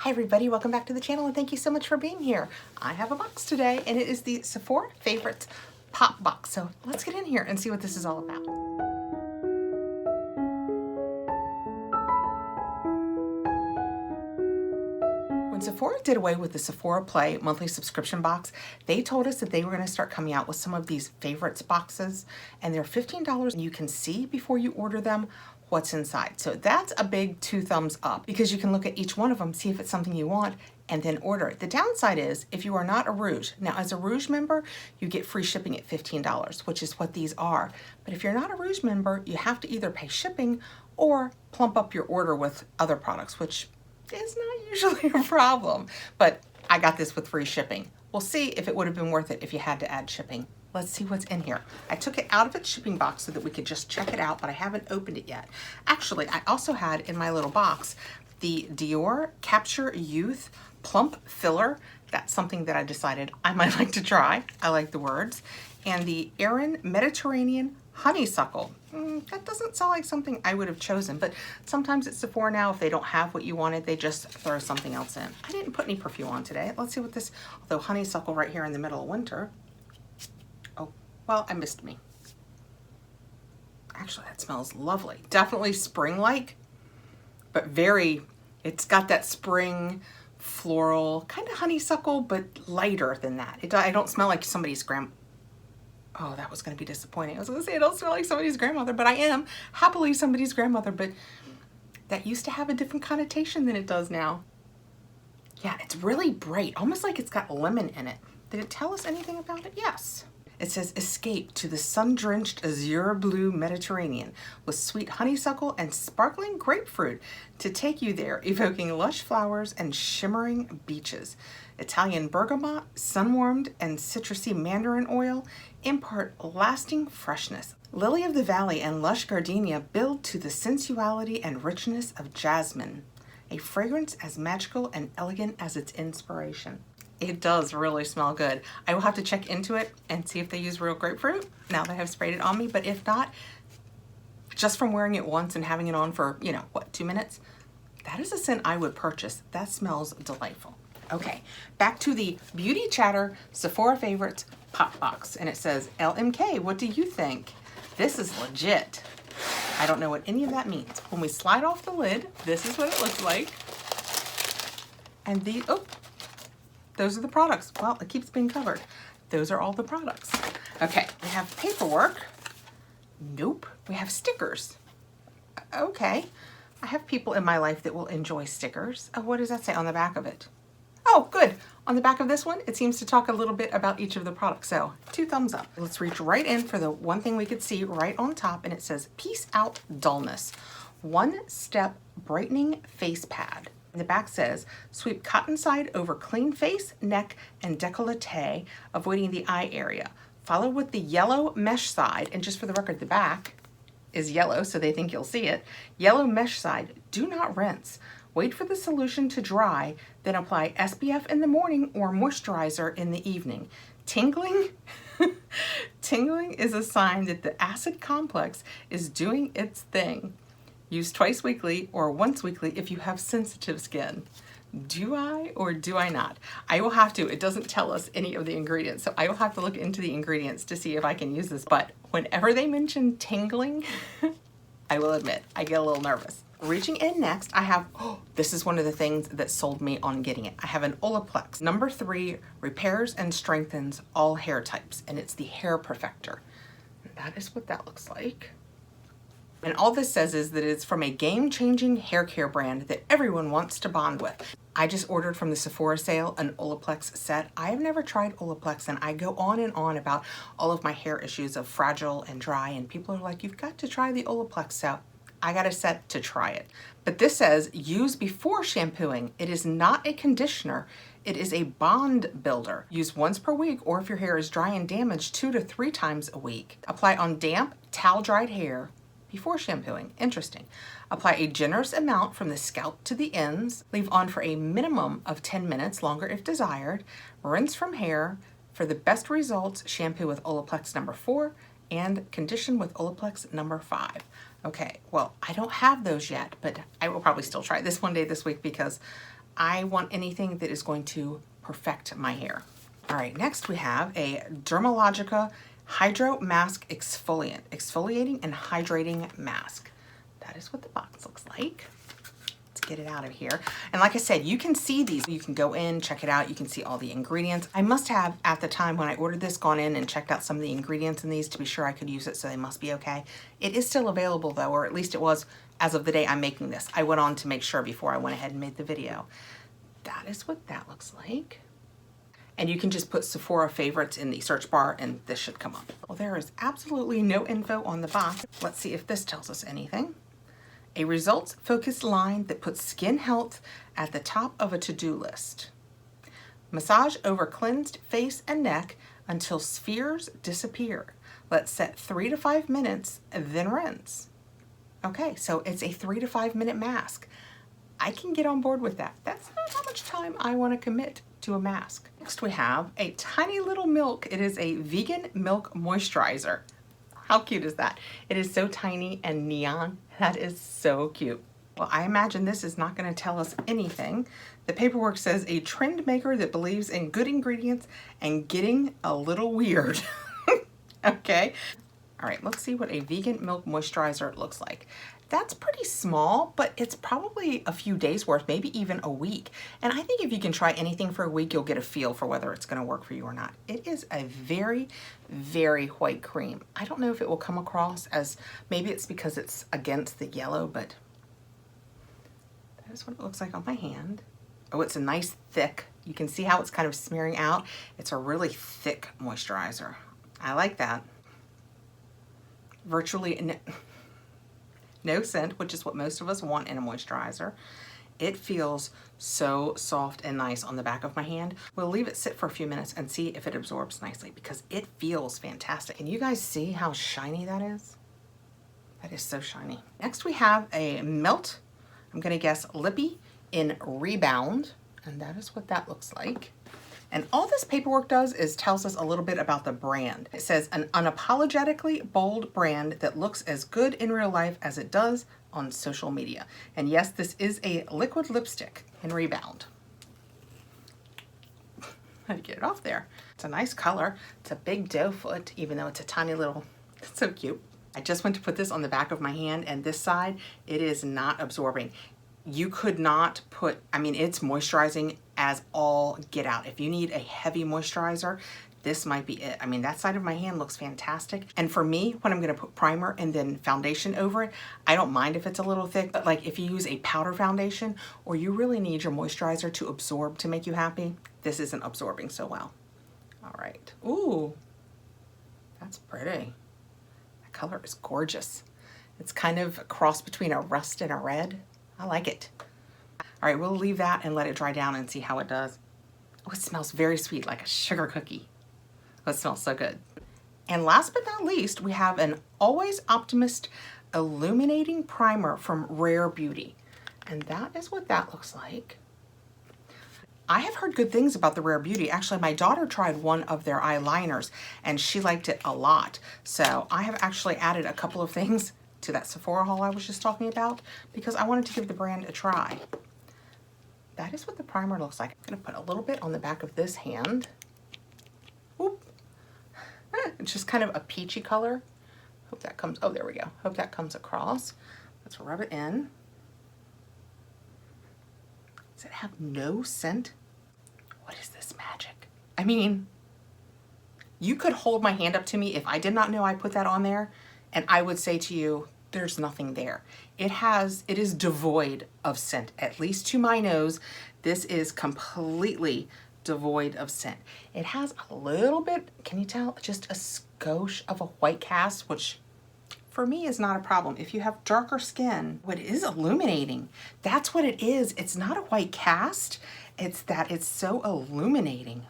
Hi everybody, welcome back to the channel and thank you so much for being here. I have a box today and it is the Sephora Favorites Pop Box. So let's get in here and see what this is all about. When Sephora did away with the Sephora Play monthly subscription box, they told us that they were going to start coming out with some of these favorites boxes, and they're $15 and you can see before you order them what's inside. So that's a big 2 thumbs up because you can look at each one of them, see if it's something you want, and then order it. The downside is if you are not a Rouge, now as a Rouge member, you get free shipping at $15, which is what these are. But if you're not a Rouge member, you have to either pay shipping or plump up your order with other products, which is not usually a problem. But I got this with free shipping. We'll see if it would have been worth it if you had to add shipping. Let's see what's in here. I took it out of its shipping box so that we could just check it out, but I haven't opened it yet. Actually, I also had in my little box the Dior Capture Youth Plump Filler. That's something that I decided I might like to try. I like the words. And the Erin Mediterranean Honeysuckle. That doesn't sound like something I would have chosen, but sometimes at Sephora now, if they don't have what you wanted, they just throw something else in. I didn't put any perfume on today. Let's see what this, although honeysuckle right here in the middle of winter. Oh, well, I missed me. Actually, that smells lovely. Definitely spring-like, but very, it's got that spring floral, kind of honeysuckle, but lighter than that. I don't smell like somebody's oh, that was going to be disappointing. I was going to say I don't smell like somebody's grandmother, but I am happily somebody's grandmother, but that used to have a different connotation than it does now. Yeah, it's really bright, almost like it's got lemon in it. Did it tell us anything about it? Yes. It says, escape to the sun-drenched azure blue Mediterranean with sweet honeysuckle and sparkling grapefruit to take you there, evoking lush flowers and shimmering beaches. Italian bergamot, sun-warmed, and citrusy mandarin oil impart lasting freshness. Lily of the valley and lush gardenia build to the sensuality and richness of jasmine, a fragrance as magical and elegant as its inspiration. It does really smell good. I will have to check into it and see if they use real grapefruit now that I have sprayed it on me, but if not, just from wearing it once and having it on for, you know, what, 2 minutes, that is a scent I would purchase. That smells delightful. Okay, back to the Beauty Chatter Sephora Favorites Pop Box, and it says, LMK, what do you think? This is legit. I don't know what any of that means. When we slide off the lid, this is what it looks like. And those are the products. Well, it keeps being covered. Those are all the products. Okay, we have paperwork. Nope. We have stickers. Okay. I have people in my life that will enjoy stickers. Oh, what does that say on the back of it? Oh, good. On the back of this one, it seems to talk a little bit about each of the products. So 2 thumbs up. Let's reach right in for the one thing we could see right on top, and it says, Peace Out Dullness. 1-step brightening face pad. And the back says, sweep cotton side over clean face, neck, and décolleté, avoiding the eye area. Follow with the yellow mesh side, and just for the record, the back is yellow, so they think you'll see it. Yellow mesh side, do not rinse. Wait for the solution to dry, then apply SPF in the morning or moisturizer in the evening. Tingling? Tingling is a sign that the acid complex is doing its thing. Use twice weekly or once weekly if you have sensitive skin. Do I or do I not? I will have to. It doesn't tell us any of the ingredients, so I will have to look into the ingredients to see if I can use this. But whenever they mention tingling, I will admit, I get a little nervous. Reaching in next, I have, this is one of the things that sold me on getting it. I have an Olaplex. Number 3, repairs and strengthens all hair types, and it's the Hair Perfector. And that is what that looks like. And all this says is that it's from a game-changing hair care brand that everyone wants to bond with. I just ordered from the Sephora sale an Olaplex set. I have never tried Olaplex, and I go on and on about all of my hair issues of fragile and dry, and people are like, you've got to try the Olaplex set. I got a set to try it. But this says, use before shampooing. It is not a conditioner. It is a bond builder. Use once per week, or if your hair is dry and damaged, 2 to 3 times a week. Apply on damp, towel-dried hair before shampooing. Interesting. Apply a generous amount from the scalp to the ends. Leave on for a minimum of 10 minutes, longer if desired. Rinse from hair. For the best results, shampoo with Olaplex number 4 and condition with Olaplex number 5. Okay, well, I don't have those yet, but I will probably still try this one day this week because I want anything that is going to perfect my hair. All right, next we have a Dermalogica Hydro Mask Exfoliating and Hydrating Mask. That is what the box looks like. Let's get it out of here. And like I said, you can see these. You can go in, check it out. You can see all the ingredients. I must have, at the time when I ordered this, gone in and checked out some of the ingredients in these to be sure I could use it, so they must be okay. It is still available though, or at least it was as of the day I'm making this. I went on to make sure before I went ahead and made the video. That is what that looks like. And you can just put Sephora favorites in the search bar and this should come up. Well, there is absolutely no info on the box. Let's see if this tells us anything. A results-focused line that puts skin health at the top of a to-do list. Massage over cleansed face and neck until spheres disappear. Let's set 3 to 5 minutes, then rinse. Okay, so it's a 3 to 5 minute mask. I can get on board with that. That's not how much time I want to commit to a mask. Next we have a tiny little milk. It is a vegan milk moisturizer. How cute is that? It is so tiny and neon. That is so cute. Well, I imagine this is not going to tell us anything. The paperwork says a trend maker that believes in good ingredients and getting a little weird. Okay. All right, let's see what a vegan milk moisturizer looks like. That's pretty small, but it's probably a few days worth, maybe even a week. And I think if you can try anything for a week, you'll get a feel for whether it's going to work for you or not. It is a very, very white cream. I don't know if it will come across as, maybe it's because it's against the yellow, but that is what it looks like on my hand. Oh, it's a nice thick, you can see how it's kind of smearing out. It's a really thick moisturizer. I like that. Virtually no scent, which is what most of us want in a moisturizer. It feels so soft and nice on the back of my hand. We'll leave it sit for a few minutes and see if it absorbs nicely because it feels fantastic. Can you guys see how shiny that is? That is so shiny. Next we have a Melt, I'm gonna guess Lippy in Rebound, and that is what that looks like. And all this paperwork does is tells us a little bit about the brand. It says an unapologetically bold brand that looks as good in real life as it does on social media. And yes, this is a liquid lipstick in Rebound. How to get it off there. It's a nice color. It's a big doe foot, even though it's a tiny little, it's so cute. I just went to put this on the back of my hand and this side, it is not absorbing. You could not put, I mean, it's moisturizing as all get out. If you need a heavy moisturizer, this might be it. I mean, that side of my hand looks fantastic. And for me, when I'm gonna put primer and then foundation over it, I don't mind if it's a little thick, but like if you use a powder foundation or you really need your moisturizer to absorb to make you happy, this isn't absorbing so well. All right, ooh, that's pretty. That color is gorgeous. It's kind of a cross between a rust and a red. I like it. All right, we'll leave that and let it dry down and see how it does. Oh, it smells very sweet, like a sugar cookie. Oh, it smells so good. And last but not least, we have an Always Optimist Illuminating Primer from Rare Beauty. And that is what that looks like. I have heard good things about the Rare Beauty. Actually, my daughter tried one of their eyeliners and she liked it a lot. So I have actually added a couple of things to that Sephora haul I was just talking about because I wanted to give the brand a try. That is what the primer looks like. I'm gonna put a little bit on the back of this hand. Whoop. It's just kind of a peachy color. Hope that comes, oh, there we go. Hope that comes across. Let's rub it in. Does it have no scent? What is this magic? I mean, you could hold my hand up to me if I did not know I put that on there, and I would say to you, there's nothing there. It is devoid of scent, at least to my nose. This is completely devoid of scent. It has a little bit, can you tell, just a skosh of a white cast, which for me is not a problem. If you have darker skin, what is illuminating? That's what it is. It's not a white cast. It's that it's so illuminating.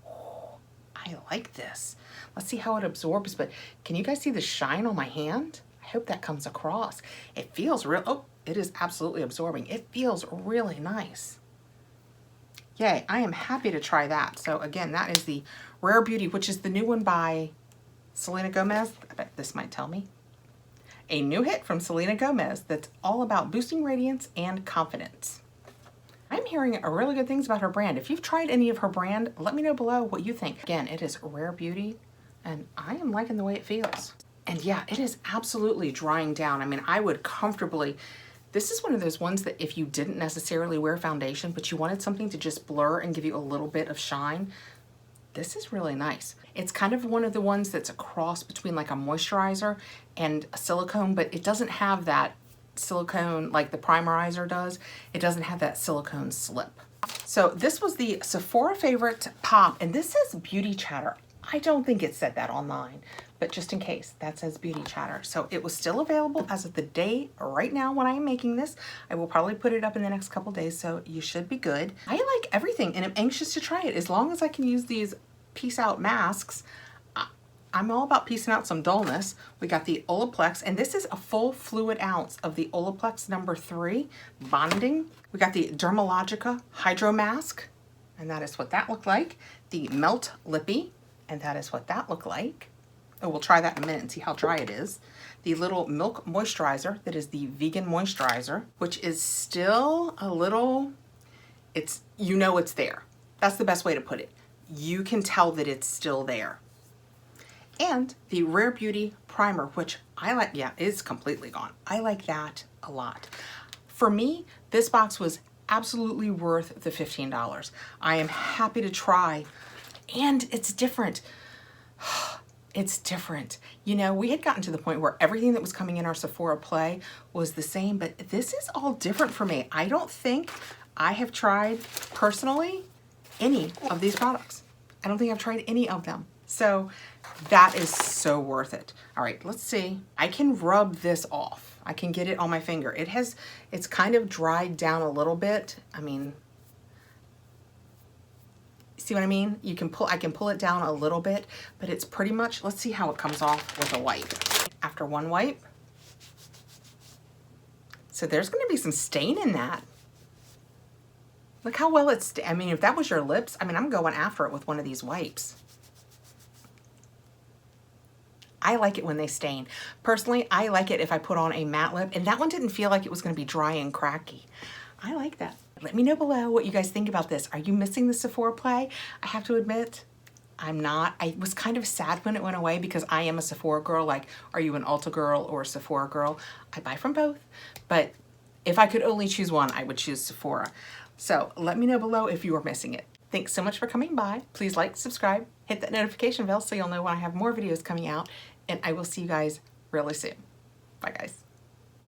Oh, I like this. Let's see how it absorbs, but can you guys see the shine on my hand? I hope that comes across. It feels real, oh, it is absolutely absorbing. It feels really nice. Yay, I am happy to try that. So again, that is the Rare Beauty, which is the new one by Selena Gomez. I bet this might tell me. A new hit from Selena Gomez that's all about boosting radiance and confidence. I'm hearing really good things about her brand. If you've tried any of her brand, let me know below what you think. Again, it is Rare Beauty, and I am liking the way it feels. And yeah, it is absolutely drying down. I mean, I would comfortably, this is one of those ones that if you didn't necessarily wear foundation, but you wanted something to just blur and give you a little bit of shine, this is really nice. It's kind of one of the ones that's a cross between like a moisturizer and a silicone, but it doesn't have that silicone like the primerizer does. It doesn't have that silicone slip. So this was the Sephora Favorite Pop, and this says Beauty Chatter. I don't think it said that online, but just in case, that says Beauty Chatter. So it was still available as of the day right now when I am making this. I will probably put it up in the next couple days, so you should be good. I like everything and I'm anxious to try it. As long as I can use these Peace Out masks, I'm all about piecing out some dullness. We got the Olaplex, and this is a full fluid ounce of the Olaplex #3 bonding. We got the Dermalogica Hydro Mask, and that is what that looked like. The Melt Lippy, and that is what that looked like. Oh, we'll try that in a minute and see how dry it is. The little Milk Moisturizer, that is the vegan moisturizer, which is still a little, it's, you know it's there. That's the best way to put it. You can tell that it's still there. And the Rare Beauty Primer, which I like, yeah, it's completely gone. I like that a lot. For me, this box was absolutely worth the $15. I am happy to try, and it's different. It's different. You know, we had gotten to the point where everything that was coming in our Sephora Play was the same, but this is all different for me. I don't think I have tried personally any of these products. I don't think I've tried any of them. So that is so worth it. All right, let's see. I can rub this off. I can get it on my finger. It's kind of dried down a little bit. I mean, see what I mean? I can pull it down a little bit, but it's pretty much, let's see how it comes off with a wipe. After one wipe. So there's gonna be some stain in that. Look how well it's, I mean, if that was your lips, I mean, I'm going after it with one of these wipes. I like it when they stain. Personally, I like it if I put on a matte lip, and that one didn't feel like it was gonna be dry and cracky. I like that. Let me know below what you guys think about this. Are you missing the Sephora Play? I have to admit, I'm not. I was kind of sad when it went away because I am a Sephora girl. Like, are you an Ulta girl or a Sephora girl? I buy from both, but if I could only choose one, I would choose Sephora. So let me know below if you are missing it. Thanks so much for coming by. Please like, subscribe, hit that notification bell so you'll know when I have more videos coming out, and I will see you guys really soon. Bye, guys.